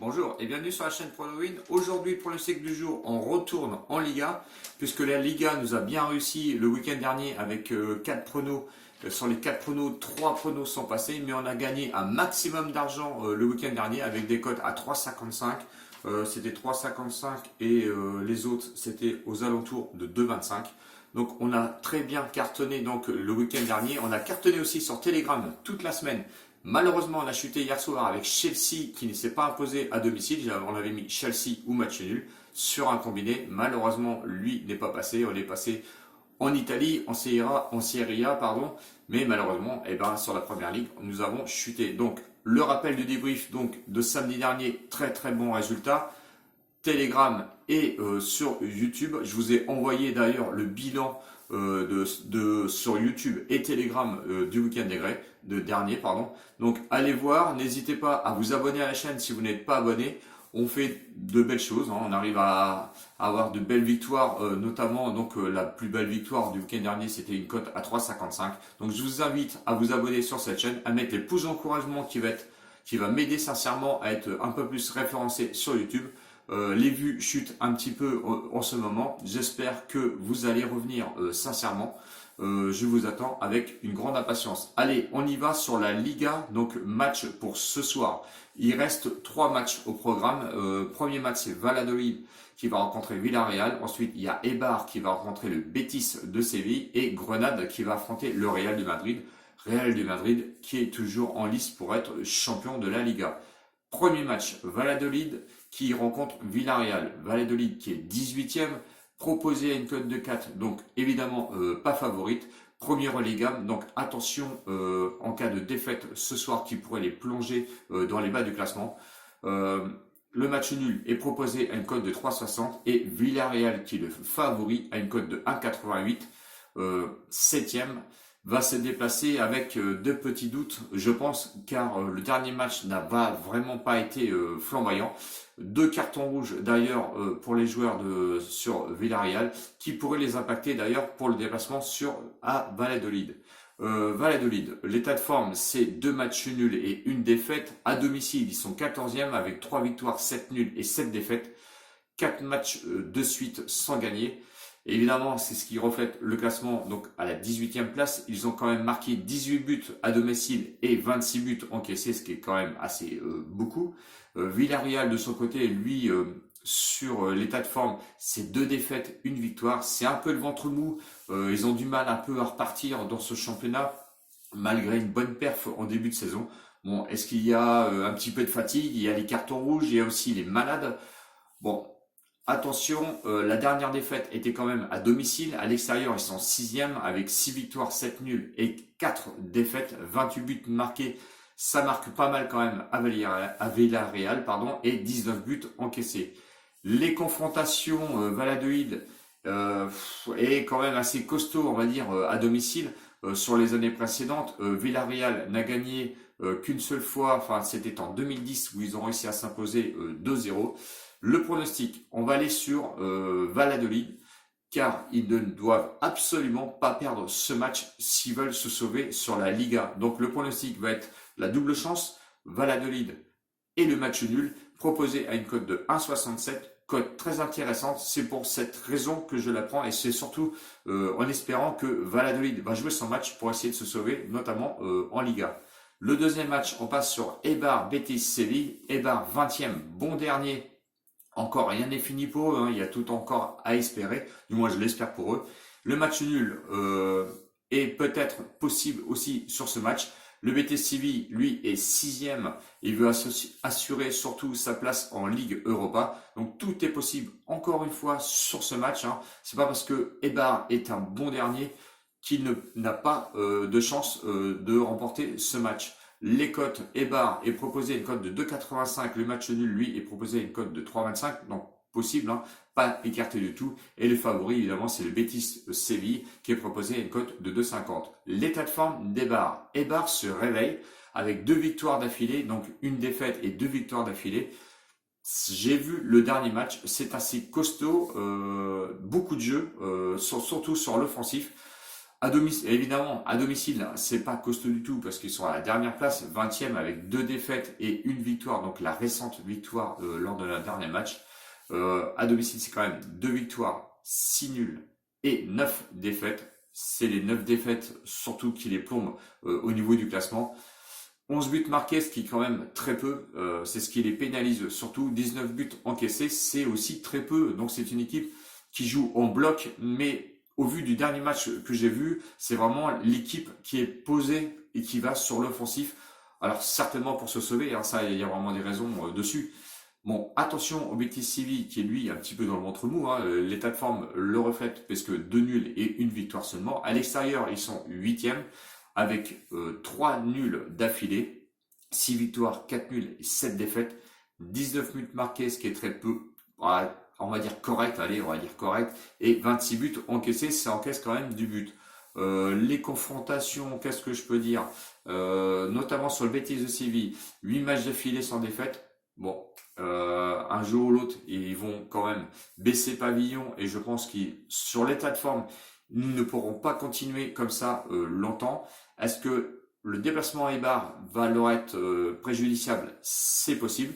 Bonjour et bienvenue sur la chaîne PronoWin. Aujourd'hui, pour le pronostic du jour, on retourne en Liga, puisque la Liga nous a bien réussi le week-end dernier avec 4 pronos. Sur les 4 pronos, 3 pronos sont passés, mais on a gagné un maximum d'argent le week-end dernier avec des cotes à 3,55. C'était 3,55 et les autres, c'était aux alentours de 2,25. Donc on a très bien cartonné donc le week-end dernier. On a cartonné aussi sur Telegram toute la semaine. Malheureusement, on a chuté hier soir avec Chelsea qui ne s'est pas imposé à domicile. On avait mis Chelsea ou match nul sur un combiné. Malheureusement, lui n'est pas passé. On est passé en Italie, en Serie A, pardon. Mais malheureusement, sur la première ligue, nous avons chuté. Donc, le rappel du débrief de samedi dernier, très très bon résultat. Telegram et sur YouTube. Je vous ai envoyé d'ailleurs le bilan sur YouTube et Telegram du week-end dernier, pardon. Donc allez voir, n'hésitez pas à vous abonner à la chaîne si vous n'êtes pas abonné. On fait de belles choses, hein. On arrive à avoir de belles victoires, notamment la plus belle victoire du week-end dernier, c'était une cote à 3,55. Donc je vous invite à vous abonner sur cette chaîne, à mettre les pouces d'encouragement qui va m'aider sincèrement à être un peu plus référencé sur YouTube. Les vues chutent un petit peu en ce moment. J'espère que vous allez revenir sincèrement. Je vous attends avec une grande impatience. Allez, on y va sur la Liga. Donc match pour ce soir. Il reste 3 matchs au programme. Premier match, c'est Valladolid qui va rencontrer Villarreal. Ensuite, il y a Eibar qui va rencontrer le Betis de Séville et Grenade qui va affronter le Real de Madrid. Real de Madrid qui est toujours en lice pour être champion de la Liga. Premier match, Valladolid qui rencontre Villarreal. Valladolid qui est 18e, proposé à une cote de 4, donc évidemment pas favorite. Premier relégable, donc attention en cas de défaite ce soir qui pourrait les plonger dans les bas du classement. Le match nul est proposé à une cote de 3,60 et Villarreal qui est le favori à une cote de 1,88. 7e va se déplacer avec de petits doutes, je pense, car le dernier match n'a vraiment pas été flamboyant. 2 cartons rouges d'ailleurs pour les joueurs sur Villarreal, qui pourraient les impacter d'ailleurs pour le déplacement à Valladolid. Valladolid, l'état de forme, c'est 2 matchs nuls et 1 défaite. À domicile, ils sont 14e avec 3 victoires, 7 nuls et 7 défaites. 4 matchs de suite sans gagner. Évidemment, c'est ce qui reflète le classement. Donc à la 18e place, ils ont quand même marqué 18 buts à domicile et 26 buts encaissés, ce qui est quand même assez beaucoup. Villarreal de son côté, lui, sur l'état de forme, c'est 2 défaites, 1 victoire. C'est un peu le ventre mou. Ils ont du mal un peu à repartir dans ce championnat, malgré une bonne perf en début de saison. Bon, est-ce qu'il y a un petit peu de fatigue? Il y a les cartons rouges, il y a aussi les malades. Bon, attention, la dernière défaite était quand même à domicile. À l'extérieur, ils sont 6e avec 6 victoires, 7 nuls et 4 défaites, 28 buts marqués. Ça marque pas mal quand même à Villarreal, et 19 buts encaissés. Les confrontations Valladolid est quand même assez costaud, on va dire, à domicile. Sur les années précédentes, Villarreal n'a gagné qu'une seule fois, enfin c'était en 2010 où ils ont réussi à s'imposer 2-0. Le pronostic, on va aller sur Valladolid, car ils ne doivent absolument pas perdre ce match s'ils veulent se sauver sur la Liga. Donc le pronostic va être la double chance, Valladolid et le match nul, proposé à une cote de 1,67, cote très intéressante. C'est pour cette raison que je la prends et c'est surtout en espérant que Valladolid va jouer son match pour essayer de se sauver, notamment en Liga. Le deuxième match, on passe sur Eibar Betis Séville. Eibar 20e, bon dernier. Encore rien n'est fini pour eux, hein. Il y a tout encore à espérer, du moins je l'espère pour eux. Le match nul est peut-être possible aussi sur ce match. Le Betis Séville, lui, est 6e. Il veut assurer surtout sa place en Ligue Europa. Donc tout est possible encore une fois sur ce match, hein. C'est pas parce que Eibar est un bon dernier qu'il n'a pas de chance de remporter ce match. Les cotes, Eibar est proposé une cote de 2,85. Le match nul, lui, est proposé une cote de 3,25. Donc, possible, hein, pas écarté du tout. Et le favori, évidemment, c'est le Betis Séville qui est proposé une cote de 2,50. L'état de forme d'Eibar. Eibar se réveille avec 2 victoires d'affilée, donc une défaite et 2 victoires d'affilée. J'ai vu le dernier match, c'est assez costaud, beaucoup de jeux, surtout sur l'offensif. À domicile, évidemment, à domicile, c'est pas costaud du tout parce qu'ils sont à la dernière place, 20e avec 2 défaites et une victoire, donc la récente victoire lors de leur dernier match. À domicile, c'est quand même 2 victoires, 6 nuls et 9 défaites. C'est les 9 défaites surtout qui les plombent au niveau du classement. 11 buts marqués, ce qui est quand même très peu. C'est ce qui les pénalise surtout. 19 buts encaissés, c'est aussi très peu. Donc c'est une équipe qui joue en bloc, mais au vu du dernier match que j'ai vu, c'est vraiment l'équipe qui est posée et qui va sur l'offensif. Alors certainement pour se sauver, hein, ça il y a vraiment des raisons dessus. Bon, attention au Betis Séville qui est lui un petit peu dans le ventre mou, hein. L'état de forme le reflète parce que 2 nuls et une victoire seulement. À l'extérieur, ils sont 8e avec 3 nuls d'affilée, 6 victoires, 4 nuls et 7 défaites, 19 buts marqués, ce qui est très peu, on va dire correct, allez, on va dire correct, et 26 buts encaissés, ça encaisse quand même du but. Les confrontations, qu'est-ce que je peux dire, notamment sur le Betis de Séville, 8 matchs d'affilée sans défaite. Bon, un jour ou l'autre, ils vont quand même baisser pavillon et je pense qu'ils, sur l'état de forme, ils ne pourront pas continuer comme ça longtemps. Est-ce que le déplacement à Eibar va leur être préjudiciable? C'est possible,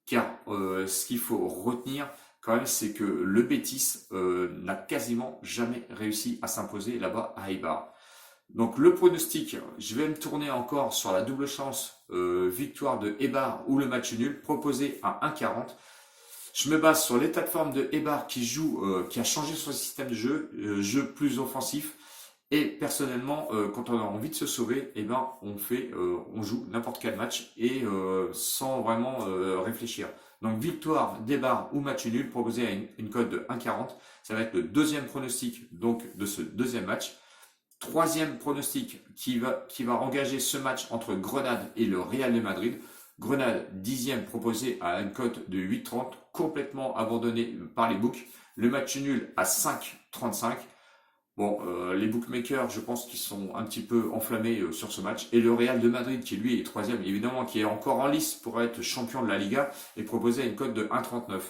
car ce qu'il faut retenir quand même, c'est que le Betis n'a quasiment jamais réussi à s'imposer là-bas à Eibar. Donc le pronostic, je vais me tourner encore sur la double chance victoire de Eibar ou le match nul proposé à 1,40. Je me base sur l'état de forme de Eibar qui joue, qui a changé son système de jeu, jeu plus offensif. Et personnellement, quand on a envie de se sauver, eh ben on joue n'importe quel match et sans vraiment réfléchir. Donc victoire d'Eibar ou match nul proposé à une cote de 1,40. Ça va être le deuxième pronostic donc de ce deuxième match. Troisième pronostic qui va engager ce match entre Grenade et le Real de Madrid. Grenade 10e proposé à une cote de 8,30, complètement abandonné par les books. Le match nul à 5,35. Bon, les bookmakers, je pense qu'ils sont un petit peu enflammés sur ce match. Et le Real de Madrid, qui lui est troisième, évidemment, qui est encore en lice pour être champion de la Liga, est proposé à une cote de 1,39.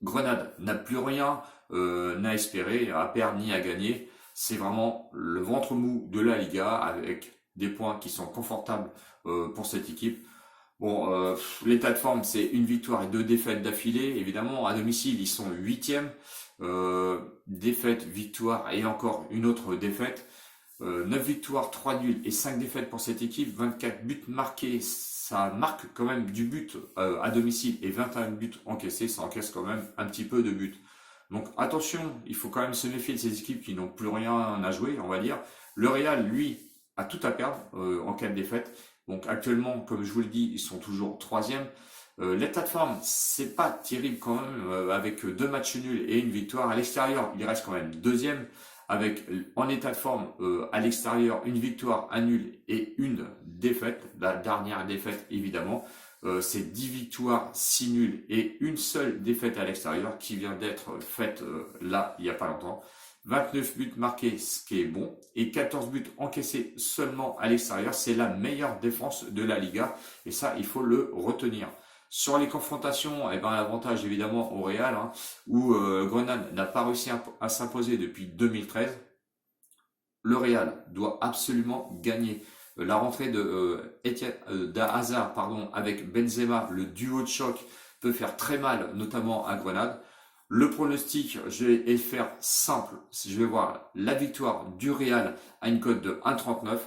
Grenade n'a plus rien à espérer, à perdre ni à gagner. C'est vraiment le ventre mou de la Liga avec des points qui sont confortables pour cette équipe. Bon, l'état de forme, c'est une victoire et 2 défaites d'affilée. Évidemment, à domicile, ils sont 8e. Défaite, victoire et encore une autre défaite. 9 victoires, 3 nuls et 5 défaites pour cette équipe. 24 buts marqués, ça marque quand même du but à domicile et 21 buts encaissés, ça encaisse quand même un petit peu de buts. Donc attention, il faut quand même se méfier de ces équipes qui n'ont plus rien à jouer, on va dire. Le Real, lui, a tout à perdre en cas de défaite. Donc actuellement, comme je vous le dis, ils sont toujours 3e. L'état de forme, c'est pas terrible quand même, avec 2 matchs nuls et une victoire. À l'extérieur, il reste quand même 2e, avec en état de forme à l'extérieur une victoire, un nul et une défaite. La dernière défaite, évidemment. C'est 10 victoires, 6 nuls et une seule défaite à l'extérieur qui vient d'être faite là, il n'y a pas longtemps. 29 buts marqués, ce qui est bon, et 14 buts encaissés seulement à l'extérieur. C'est la meilleure défense de la Liga, et ça, il faut le retenir. Sur les confrontations, eh ben, l'avantage évidemment au Real, hein, où Grenade n'a pas réussi à s'imposer depuis 2013. Le Real doit absolument gagner. La rentrée d'Hazard, avec Benzema, le duo de choc, peut faire très mal, notamment à Grenade. Le pronostic, je vais faire simple. Je vais voir la victoire du Real à une cote de 1,39.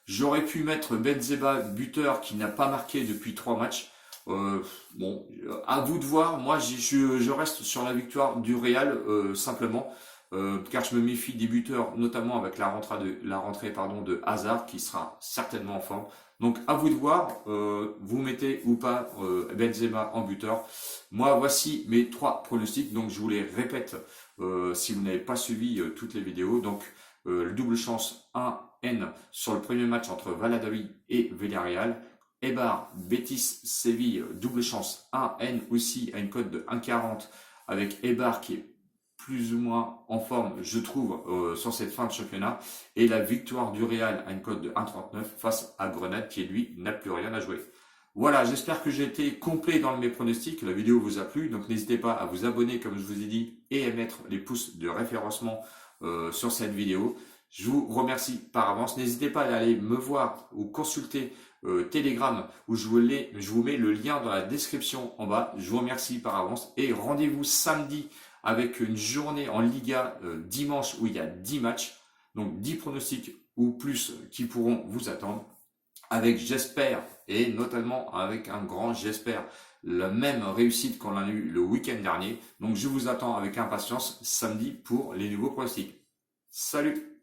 J'aurais pu mettre Benzema, buteur, qui n'a pas marqué depuis 3 matchs. Bon, à vous de voir. Moi, je reste sur la victoire du Real simplement, car je me méfie des buteurs, notamment avec la rentrée de Hazard, qui sera certainement en forme. Donc à vous de voir, vous mettez ou pas Benzema en buteur. Moi, voici mes 3 pronostics. Donc je vous les répète si vous n'avez pas suivi toutes les vidéos. Donc le double chance 1N sur le premier match entre Valladolid et Villarreal. Eibar, Betis, Séville, double chance 1N aussi à une cote de 1,40 avec Eibar qui est plus ou moins en forme, je trouve, sur cette fin de championnat. Et la victoire du Real à une cote de 1,39 face à Grenade qui, lui, n'a plus rien à jouer. Voilà, j'espère que j'ai été complet dans mes pronostics. La vidéo vous a plu, donc n'hésitez pas à vous abonner, comme je vous ai dit, et à mettre les pouces de référencement sur cette vidéo. Je vous remercie par avance. N'hésitez pas à aller me voir ou consulter Telegram où je vous mets le lien dans la description en bas. Je vous remercie par avance et rendez-vous samedi avec une journée en Liga dimanche où il y a 10 matchs, donc 10 pronostics ou plus qui pourront vous attendre avec, j'espère, et notamment avec un grand j'espère, la même réussite qu'on a eu le week-end dernier. Donc je vous attends avec impatience samedi pour les nouveaux pronostics. Salut!